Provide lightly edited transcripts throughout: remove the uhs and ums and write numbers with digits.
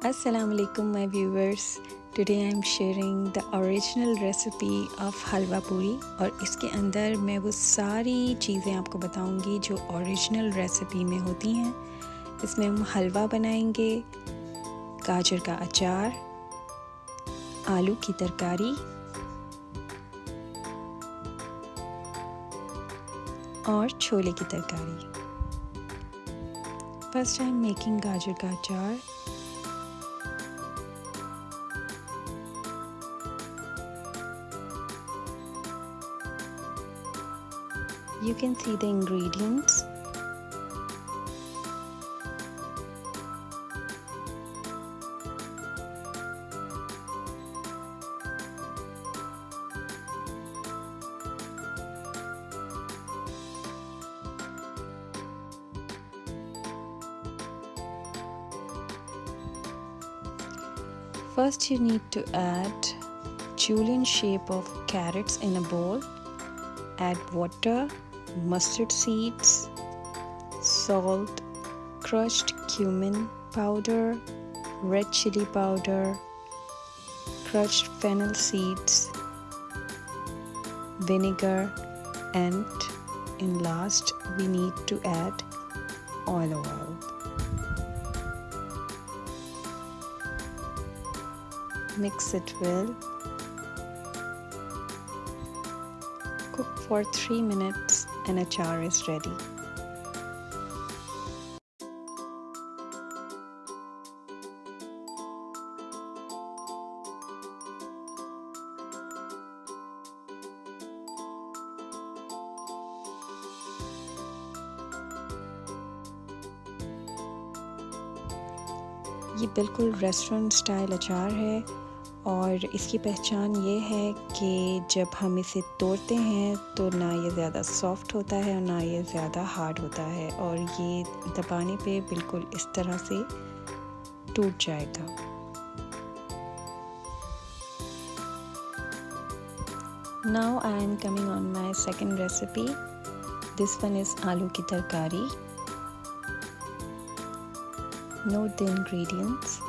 Assalamu alaikum my viewers. Today I am sharing the original recipe of हलवा पूरी और इसके अंदर मैं वो सारी चीज़ें आपको बताऊंगी जो ओरिजिनल रेसिपी में होती हैं। इसमें हम हलवा बनाएंगे, गाजर का अचार, आलू की तरकारी और छोले की तरकारी। फर्स्ट आई एम मेकिंग गाजर का अचार। You can see the ingredients. First you need to add julienne shape of carrots in a bowl. Add water, mustard seeds, salt, crushed cumin powder, red chili powder, crushed fennel seeds, vinegar, and in last we need to add olive oil. Mix it well. Cook for 3 minutes and achar is ready. ये बिल्कुल restaurant style अचार है और इसकी पहचान ये है कि जब हम इसे तोड़ते हैं तो ना ये ज़्यादा सॉफ्ट होता है और ना ये ज़्यादा हार्ड होता है और ये दबाने पे बिल्कुल इस तरह से टूट जाएगा। Now I am coming on my second recipe. This one is आलू की तरकारी. Note the ingredients.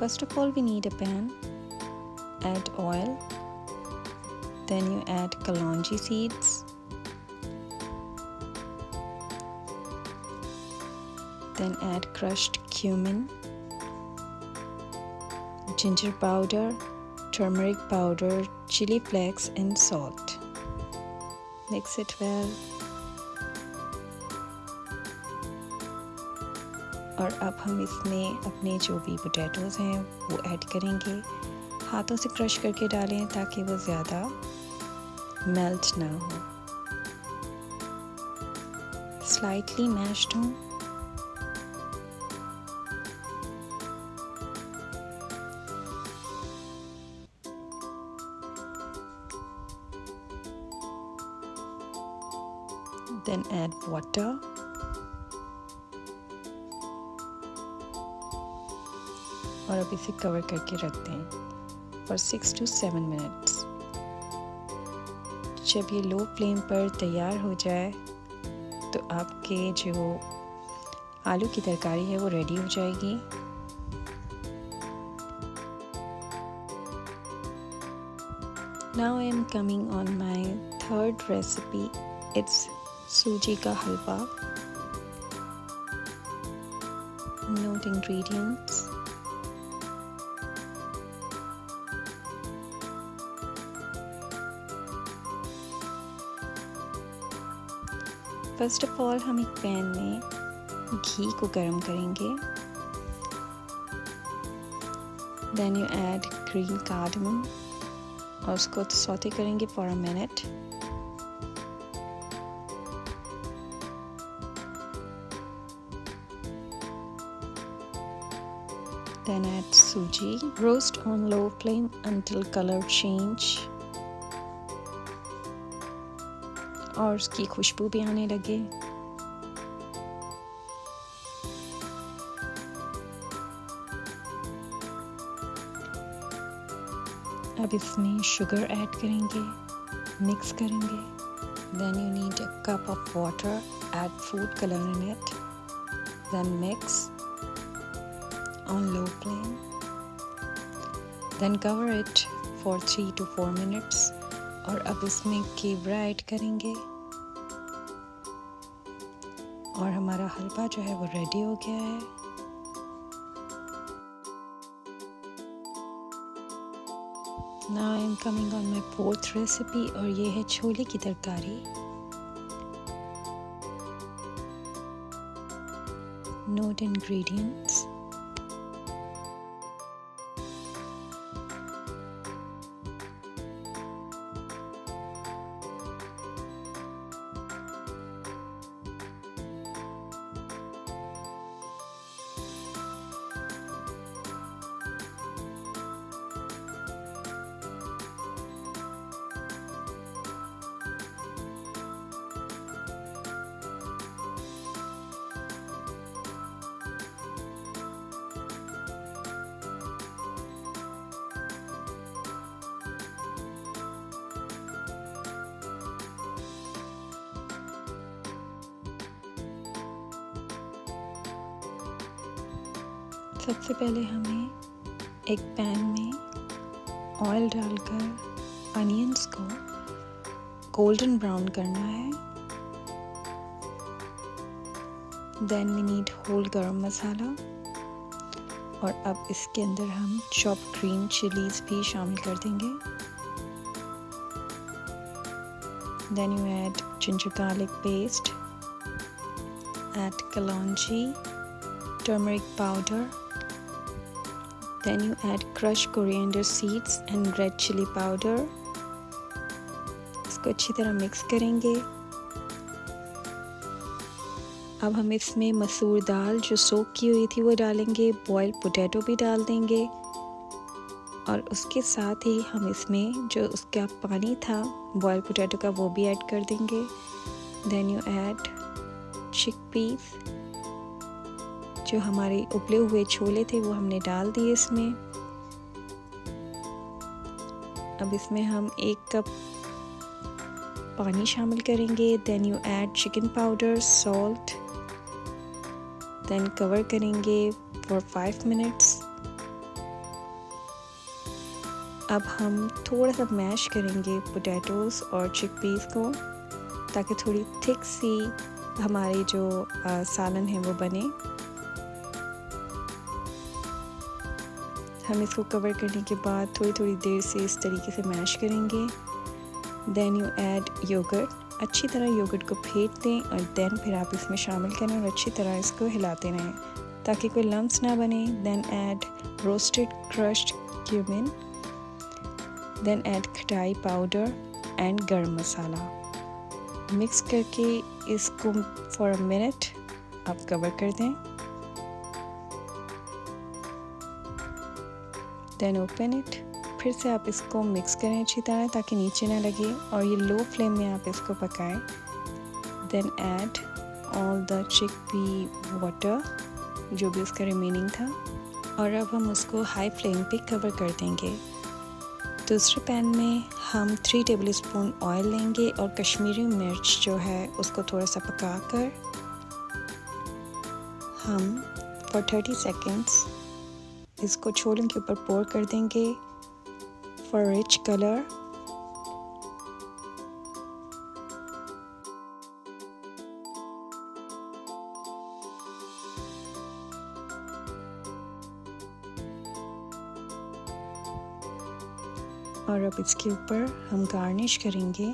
First of all, we need a pan. Add oil. Then you add kalonji seeds. Then add crushed cumin, ginger powder, turmeric powder, chili flakes and salt. Mix it well. और अब हम इसमें अपने जो भी potatoes हैं वो add करेंगे। हाथों से क्रश करके डालें ताकि वो ज़्यादा मेल्ट ना हो, स्लाइटली मैश्ड हों। Then add water. और अब इसे कवर करके रख दें for 6 to 7 minutes. जब ये लो फ्लेम पर तैयार हो जाए तो आपके जो आलू की तरकारी है वो रेडी हो जाएगी। Now I am coming on my third recipe. It's suji का halwa. Note ingredients. First of all हम एक पैन में घी को गर्म करेंगे। Then you add green cardamom और उसको सौते करेंगे for a minute. Then add suji. Roast on low flame until color change. और उसकी खुशबू भी आने लगे। अब इसमें शुगर ऐड करेंगे, मिक्स करेंगे। Then you need a cup of water, add food color in it, then mix on low flame. Then cover it for 3 to 4 minutes और अब इसमें केवड़ा ऐड करेंगे और हमारा हलवा जो है वो रेडी हो गया है। Now I am coming on my fourth recipe और ये है छोले की तरकारी। Note ingredients: सबसे पहले हमें एक पैन में ऑयल डालकर अनियंस को गोल्डन ब्राउन करना है। देन वी नीड होल गरम मसाला और अब इसके अंदर हम चॉप्ड ग्रीन चिलीज भी शामिल कर देंगे। Then you add ginger garlic paste, add kalonji, turmeric powder. Then you add crushed coriander seeds and red chili powder. इसको अच्छी तरह मिक्स करेंगे। अब हम इसमें मसूर दाल जो सोक की हुई थी वो डालेंगे, बॉइल्ड पोटैटो भी डाल देंगे और उसके साथ ही हम इसमें जो उसका पानी था बॉइल्ड पोटैटो का वो भी ऐड कर देंगे। Then you add chickpeas, जो हमारे उबले हुए छोले थे वो हमने डाल दिए इसमें। अब इसमें हम 1 कप पानी शामिल करेंगे। Then you add chicken powder, salt, then cover करेंगे फॉर 5 मिनट्स। अब हम थोड़ा सा मैश करेंगे पोटैटोज़ और चिकपीस को ताकि थोड़ी थिक सी हमारी जो सालन है वो बने। हम इसको कवर करने के बाद थोड़ी थोड़ी देर से इस तरीके से मैश करेंगे। देन यू ऐड योगर्ट, अच्छी तरह योगर्ट को फेंट दें और देन फिर आप इसमें शामिल करें और अच्छी तरह इसको हिलाते रहें ताकि कोई लम्स ना बने। Then add roasted crushed cumin, then add khatai powder and garam masala. Mix करके इसको फॉर अ मिनट आप कवर कर दें। देन ओपन इट, फिर से आप इसको मिक्स करें अच्छी तरह ताकि नीचे ना लगे और ये लो फ्लेम में आप इसको पकाएं। Then add all the chickpea water जो भी उसका रिमेनिंग था और अब हम उसको हाई फ्लेम पे कवर कर देंगे। दूसरे पैन में हम 3 टेबलस्पून ऑयल लेंगे और कश्मीरी मिर्च जो है उसको थोड़ा सा पकाकर हम फॉर 30 सेकेंड्स इसको छोलों के ऊपर पोर कर देंगे फॉर रिच कलर। और अब इसके ऊपर हम गार्निश करेंगे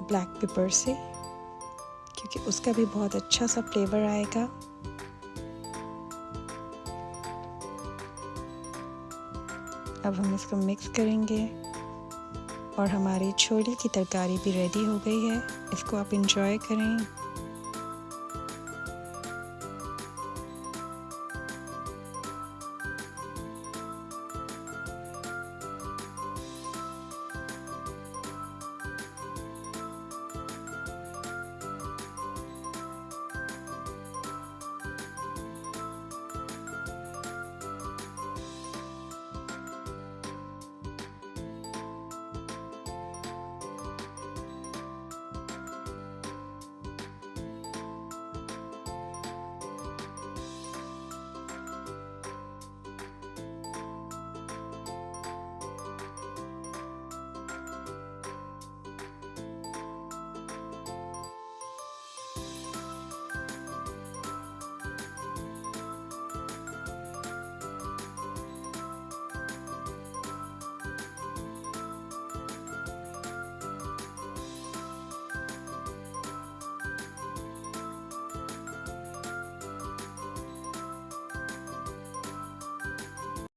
ब्लैक पेपर से क्योंकि उसका भी बहुत अच्छा सा फ्लेवर आएगा। अब हम इसको मिक्स करेंगे और हमारी छोले की तरकारी भी रेडी हो गई है। इसको आप एंजॉय करें।